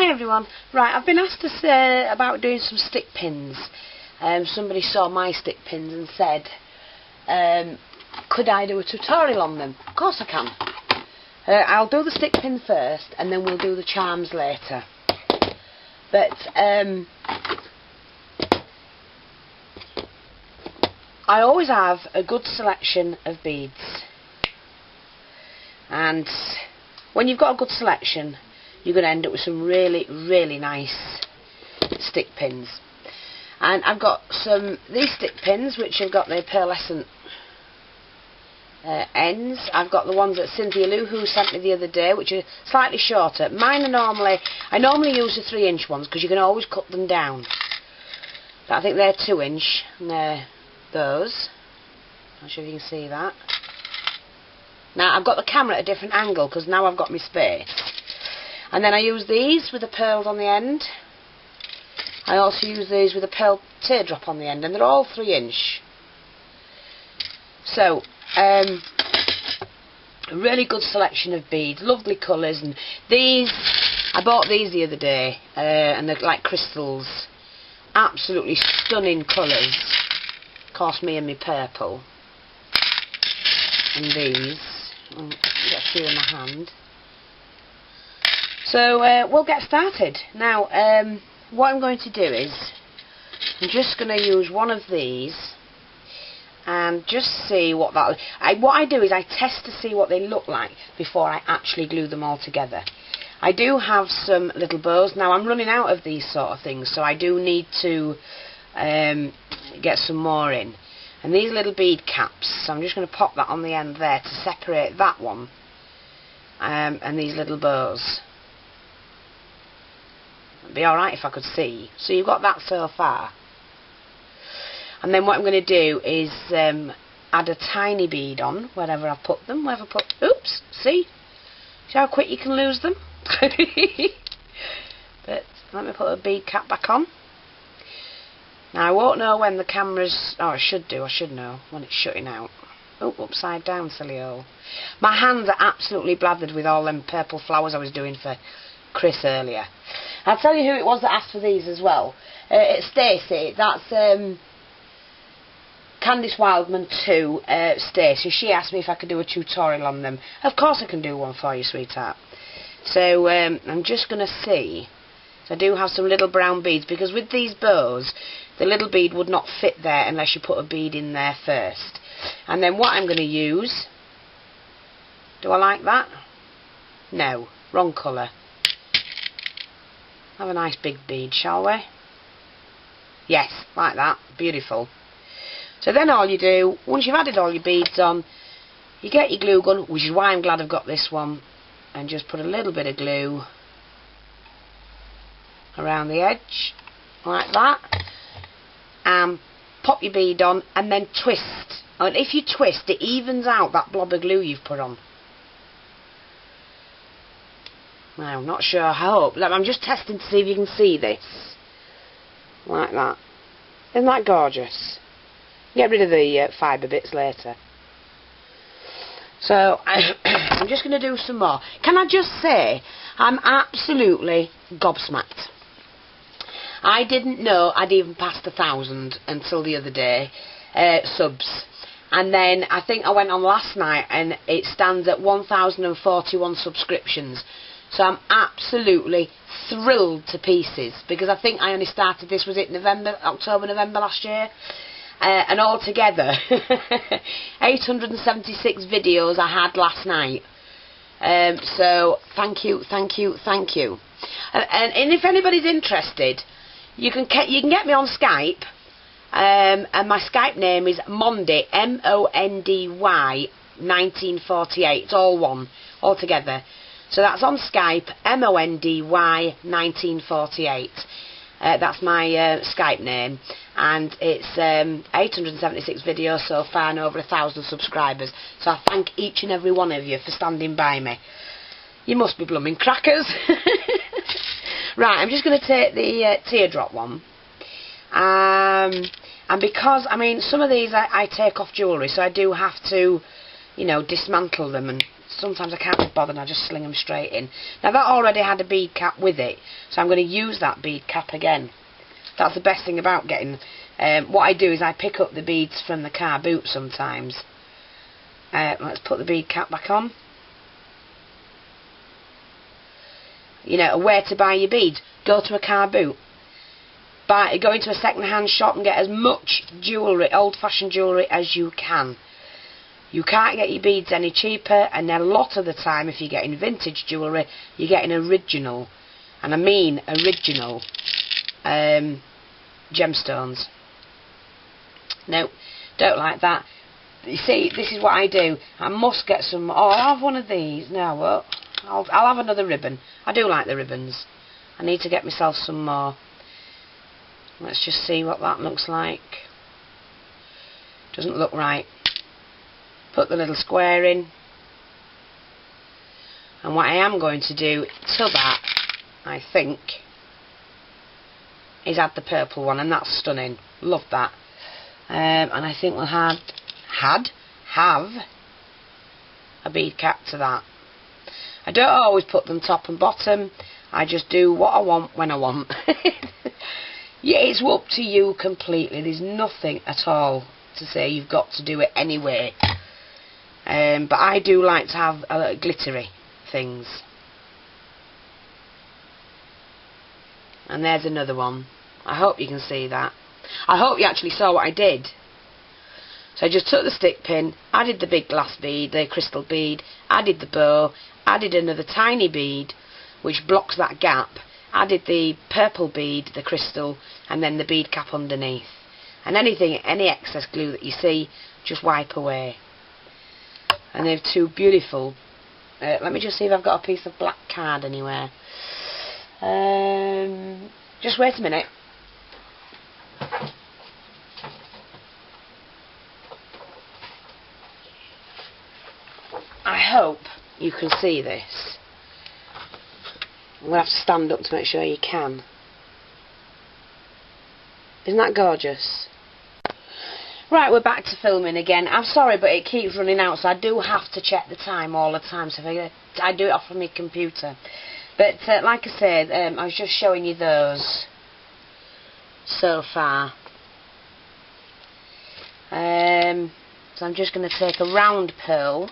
Hi everyone. Right, I've been asked to say about doing some stick pins. Somebody saw my stick pins and said, could I do a tutorial on them? Of course I can. I'll do the stick pin first and then we'll do the charms later. But I always have a good selection of beads. And when you've got a good selection, you're going to end up with some really, really nice stick pins. And I've got these stick pins which have got the pearlescent ends. I've got the ones that Cynthia Lou who sent me the other day, which are slightly shorter. Mine are I normally use the 3-inch ones because you can always cut them down. But I think they're 2-inch, and they're those. I'm not sure if you can see that. Now I've got the camera at a different angle because now I've got my space. And then I use these with the pearls on the end. I also use these with a pearl teardrop on the end, and they're all 3-inch. So, a really good selection of beads, lovely colours, and these, I bought these the other day, and they're like crystals, absolutely stunning colours. Cost me and me purple, and these, I'll get a few in my hand. So we'll get started. Now what I'm going to do is I'm just going to use one of these and just see what that... what I do is I test to see what they look like before I actually glue them all together. I do have some little bows. Now I'm running out of these sort of things, so I do need to get some more in. And these little bead caps, so I'm just going to pop that on the end there to separate that one and these little bows. It'd be alright if I could see. So you've got that so far. And then what I'm going to do is add a tiny bead on wherever I've put them. Oops, see how quick you can lose them? But let me put a bead cap back on. Now I won't know when the camera's... Oh, I should know when it's shutting out. Oh, upside down, silly hole. My hands are absolutely blathered with all them purple flowers I was doing for Chris earlier. I'll tell you who it was that asked for these as well. It's Stacey. That's Candice Wildman 2, Stacey. She asked me if I could do a tutorial on them. Of course I can do one for you, sweetheart. So I'm just going to see. So I do have some little brown beads, because with these bows, the little bead would not fit there unless you put a bead in there first. And then what I'm going to use... Do I like that? No, wrong colour. Have a nice big bead, shall we? Yes, like that. Beautiful. So then all you do, once you've added all your beads on, you get your glue gun, which is why I'm glad I've got this one, and just put a little bit of glue around the edge, like that, and pop your bead on, and then twist. And if you twist, it evens out that blob of glue you've put on. Now, I'm not sure, I hope. I'm just testing to see if you can see this. Like that. Isn't that gorgeous? Get rid of the fibre bits later. So, I'm just going to do some more. Can I just say, I'm absolutely gobsmacked. I didn't know I'd even passed 1,000 until the other day, subs. And then I think I went on last night and it stands at 1,041 subscriptions. So I'm absolutely thrilled to pieces, because I think I only started this, was it October, November last year? And altogether, 876 videos I had last night. So thank you, thank you, thank you. And if anybody's interested, you can get me on Skype, and my Skype name is Monday, MONDY 1948. It's all one, all together. So that's on Skype, MONDY 1948. That's my Skype name, and it's 876 videos so far and over 1,000 subscribers. So I thank each and every one of you for standing by me. You must be blooming crackers. Right, I'm just going to take the teardrop one. And because, I mean, some of these I take off jewellery, so I do have to, you know, dismantle them and sometimes I can't be bothered and I just sling them straight in. Now that already had a bead cap with it, so I'm going to use that bead cap again. That's the best thing about getting... what I do is I pick up the beads from the car boot sometimes. Let's put the bead cap back on. You know, where to buy your beads. Go to a car boot. Go into a second-hand shop and get as much jewellery, old-fashioned jewellery, as you can. You can't get your beads any cheaper, and a lot of the time, if you're getting vintage jewellery, you're getting original, and I mean original, gemstones. No, don't like that. You see, this is what I do. I must get some... Oh, I'll have one of these. No, I won't. I'll have another ribbon. I do like the ribbons. I need to get myself some more. Let's just see what that looks like. Doesn't look right. Put the little square in. And what I am going to do to that, I think, is add the purple one, and that's stunning. Love that. And I think we'll have a bead cap to that. I don't always put them top and bottom. I just do what I want when I want. Yeah, it's up to you completely. There's nothing at all to say you've got to do it anyway. But I do like to have glittery things. And there's another one. I hope you can see that. I hope you actually saw what I did. So I just took the stick pin, added the big glass bead, the crystal bead, added the bow, added another tiny bead which blocks that gap, added the purple bead, the crystal, and then the bead cap underneath. And any excess glue that you see, just wipe away. And they're two beautiful... let me just see if I've got a piece of black card anywhere. Just wait a minute. I hope you can see this. I'm going to have to stand up to make sure you can. Isn't that gorgeous? Right, we're back to filming again. I'm sorry, but it keeps running out, so I do have to check the time all the time. So I do it off of my computer. But like I said, I was just showing you those so far. So I'm just going to take a round pearl.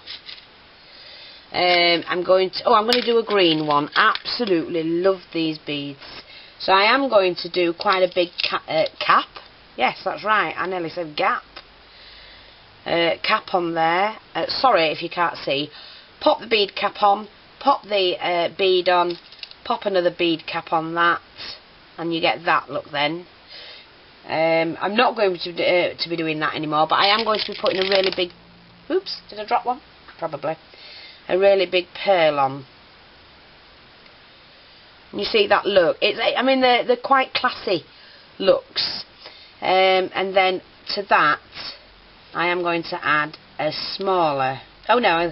I'm going to do a green one. Absolutely love these beads. So I am going to do quite a big cap. Yes, that's right. I nearly said gap. Cap on there. Sorry if you can't see. Pop the bead cap on. Pop the bead on. Pop another bead cap on that, and you get that look then. I'm not going to be doing that anymore, but I am going to be putting a really big... Oops, did I drop one? Probably. A really big pearl on. And you see that look? I mean, they're quite classy looks. And then to that, I am going to add a smaller... Oh no,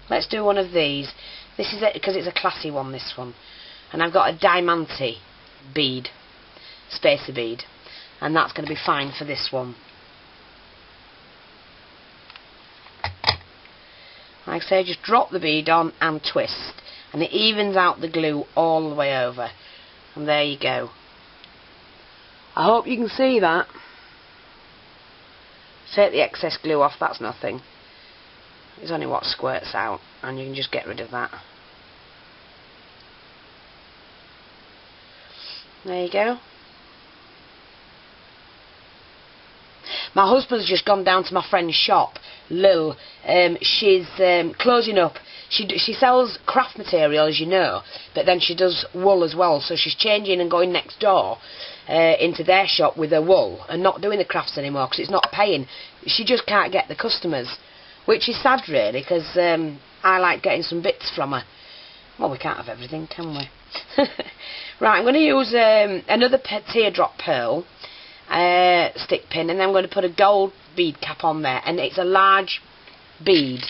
let's do one of these. This is it, because it's a classy one, this one. And I've got a diamante bead, spacer bead. And that's going to be fine for this one. Like I say, just drop the bead on and twist, and it evens out the glue all the way over. And there you go. I hope you can see that. Take the excess glue off, that's nothing. It's only what squirts out, and you can just get rid of that. There you go. My husband's just gone down to my friend's shop, Lil. She's closing up. She sells craft material, as you know, but then she does wool as well. So she's changing and going next door into their shop with her wool and not doing the crafts anymore because it's not paying. She just can't get the customers, which is sad really, because I like getting some bits from her. Well, we can't have everything, can we? Right, I'm going to use another teardrop pearl. Stick pin, and then I'm going to put a gold bead cap on there, and it's a large bead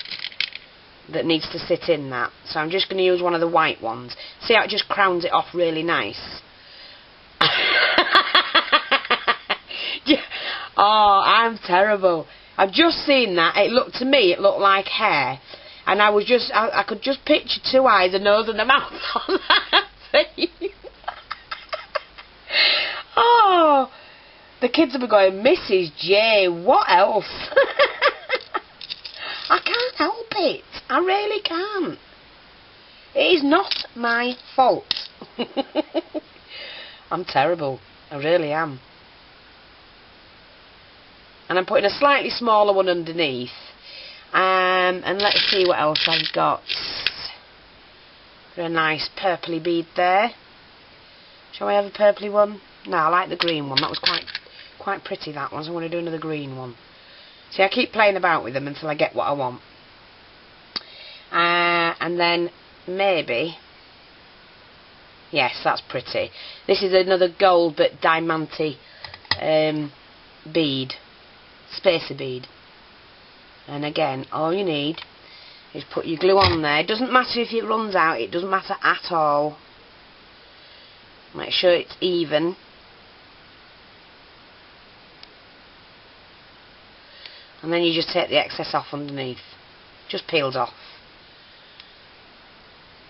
that needs to sit in that, so I'm just going to use one of the white ones. See how it just crowns it off really nice? Oh, I'm terrible. I've just seen that. To me it looked like hair, And I could just picture 2 eyes, a nose and a mouth on that thing. Oh, the kids will be going, Mrs. J, what else? I can't help it. I really can't. It is not my fault. I'm terrible. I really am. And I'm putting a slightly smaller one underneath. And let's see what else I've got. Got a nice purpley bead there. Shall I have a purpley one? No, I like the green one. That was quite pretty, that one. So I'm going to do another green one. See, I keep playing about with them until I get what I want. And then maybe... Yes, that's pretty. This is another gold but diamante bead. Spacer bead. And again, all you need is put your glue on there. It doesn't matter if it runs out. It doesn't matter at all. Make sure it's even. And then you just take the excess off underneath. Just peels off.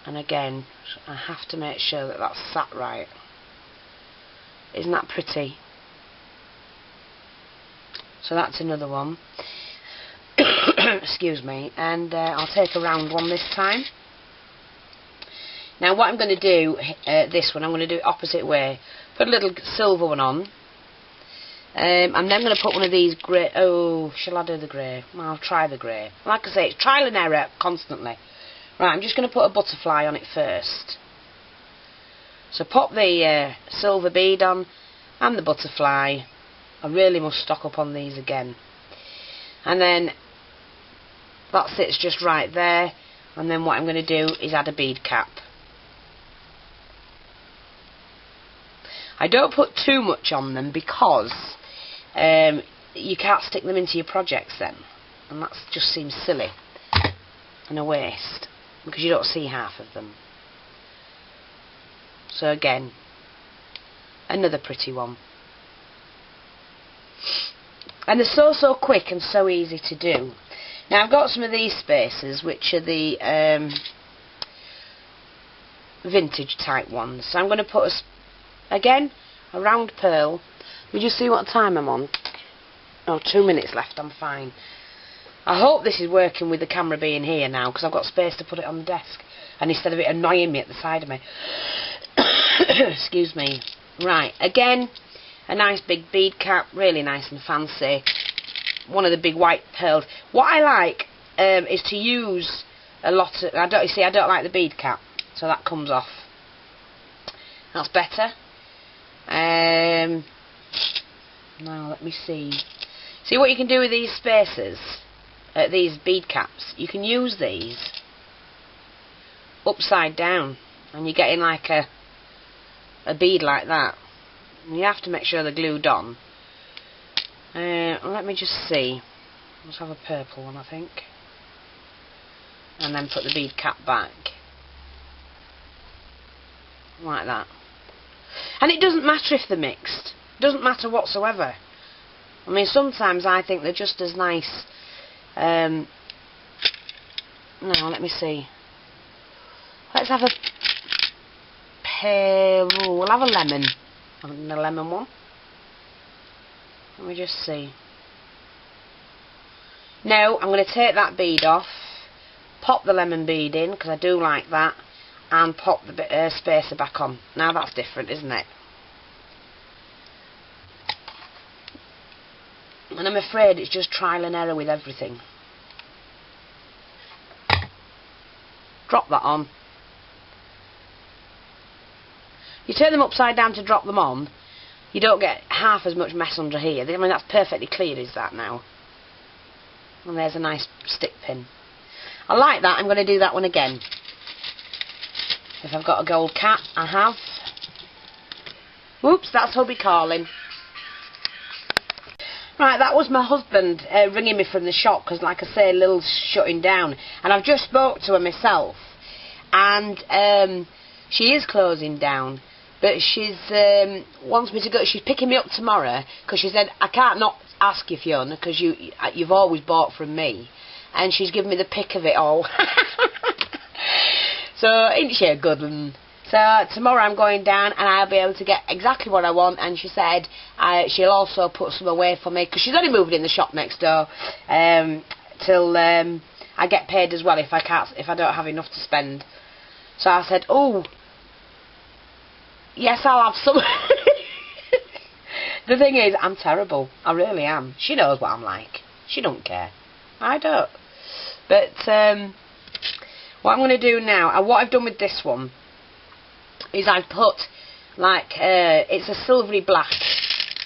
And again, I have to make sure that that's sat right. Isn't that pretty? So that's another one. Excuse me. And I'll take a round one this time. Now what I'm going to do, this one, I'm going to do it opposite way. Put a little silver one on. I'm then going to put one of these grey. Oh, shall I do the grey? Well, I'll try the grey. Like I say, it's trial and error constantly. Right, I'm just going to put a butterfly on it first. So pop the silver bead on and the butterfly. I really must stock up on these again. And then that sits just right there. And then what I'm going to do is add a bead cap. I don't put too much on them because you can't stick them into your projects then. And that just seems silly and a waste because you don't see half of them. So again, another pretty one. And they're so quick and so easy to do. Now I've got some of these spacers which are the vintage type ones. So I'm going to put again a round pearl. Let me just see what time I'm on. Oh, 2 minutes left, I'm fine. I hope this is working with the camera being here now because I've got space to put it on the desk. And instead of it annoying me at the side of me. Excuse me. Right, again, a nice big bead cap, really nice and fancy. One of the big white pearls. What I like is to use a lot of... I don't like the bead cap, so that comes off. That's better. Now let me see. See what you can do with these spacers, these bead caps. You can use these upside down, and you're getting like a bead like that. And you have to make sure they're glued on. Let me just see. Let's have a purple one, I think. And then put the bead cap back. Like that. And it doesn't matter if they're mixed. It doesn't matter whatsoever. I mean, sometimes I think they're just as nice. Now, let me see. Let's have a pale... Ooh, we'll have a lemon. A lemon one. Let me just see. Now, I'm going to take that bead off. Pop the lemon bead in, because I do like that. And pop the spacer back on. Now that's different, isn't it? And I'm afraid it's just trial and error with everything. Drop that on. You turn them upside down to drop them on. You don't get half as much mess under here. I mean, that's perfectly clear, is that now? And there's a nice stick pin. I like that. I'm going to do that one again. If I've got a gold cap, I have. Whoops, that's hubby calling. Right, that was my husband ringing me from the shop because, like I say, Lil's shutting down. And I've just spoke to her myself. And she is closing down. But she's wants me to go. She's picking me up tomorrow because she said, I can't not ask you, Fiona, because you've always bought from me. and she's given me the pick of it all. So, ain't she a good one? So, tomorrow I'm going down and I'll be able to get exactly what I want, and she said she'll also put some away for me, because she's only moving in the shop next door, till I get paid as well if I don't have enough to spend. So I said, oh, yes, I'll have some. The thing is, I'm terrible. I really am. She knows what I'm like. She don't care. I don't. But what I'm going to do now, and what I've done with this one, is I've put, like, it's a silvery black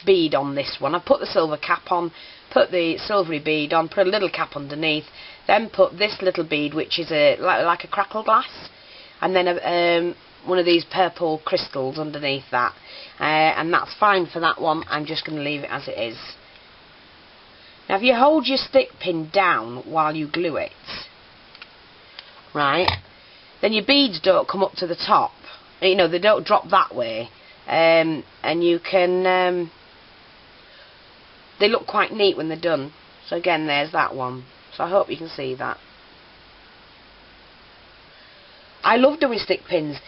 bead on this one. I've put the silver cap on, put the silvery bead on, put a little cap underneath, then put this little bead, which is like a crackle glass, and then one of these purple crystals underneath that. And that's fine for that one. I'm just going to leave it as it is. Now, if you hold your stick pin down while you glue it, right, then your beads don't come up to the top. You know, they don't drop that way. And you can... they look quite neat when they're done. So again, there's that one. So I hope you can see that. I love doing stick pins.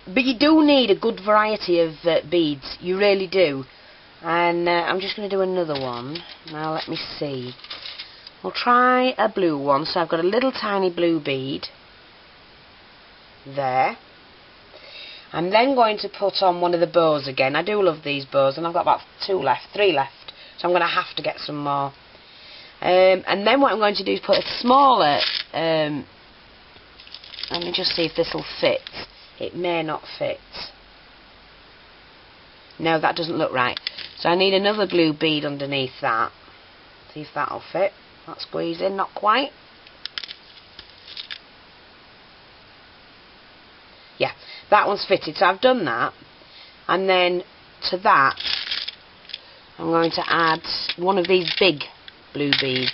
But you do need a good variety of beads. You really do. And I'm just going to do another one. Now let me see. We'll try a blue one. So I've got a little tiny blue bead. There. I'm then going to put on one of the bows again. I do love these bows, and I've got about 3 left. So I'm going to have to get some more. And then what I'm going to do is put a smaller... let me just see if this will fit. It may not fit. No, that doesn't look right. So I need another blue bead underneath that. See if that'll fit. That squeeze in, not quite. Yeah, that one's fitted. So I've done that. And then to that, I'm going to add one of these big blue beads.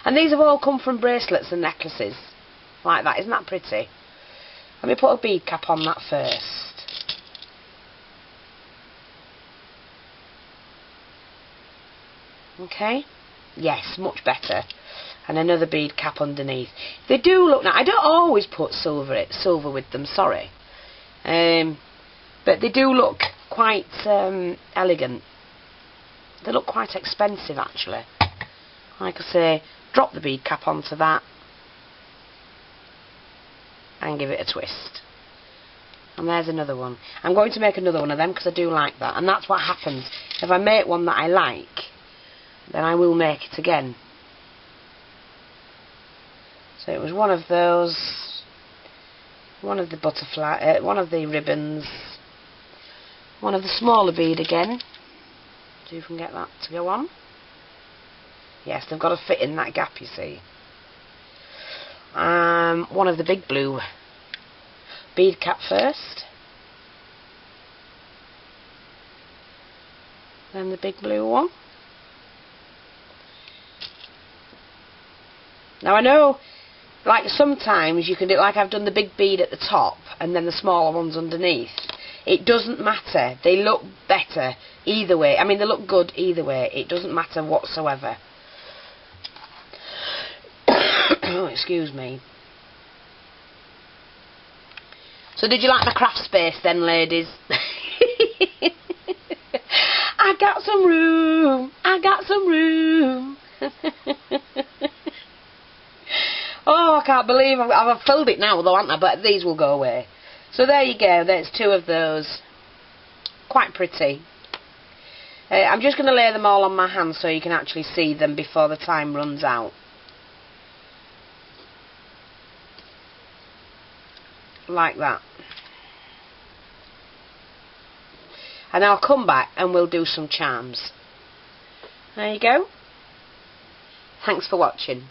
And these have all come from bracelets and necklaces. Like that. Isn't that pretty? Let me put a bead cap on that first. Okay. Yes, much better. And another bead cap underneath. They do look nice. I don't always put silver with them, sorry. But they do look quite elegant. They look quite expensive, actually. Like I say, drop the bead cap onto that. And give it a twist. And there's another one. I'm going to make another one of them because I do like that. And that's what happens. If I make one that I like, then I will make it again. So it was one of those, one of the butterfly, one of the ribbons, one of the smaller bead again. See if we can get that to go on. Yes, they've got to fit in that gap, you see. One of the big blue bead cap first, then the big blue one. Now I know, like sometimes you can do it like I've done the big bead at the top and then the smaller ones underneath. It doesn't matter. They look better either way. I mean, they look good either way. It doesn't matter whatsoever. Oh, excuse me. So did you like my craft space then, ladies? I got some room. I got some room. Oh, I can't believe I've filled it now, though, haven't I? But these will go away. So there you go. There's 2 of those. Quite pretty. I'm just going to lay them all on my hand so you can actually see them before the time runs out. Like that. And I'll come back and we'll do some charms. There you go. Thanks for watching.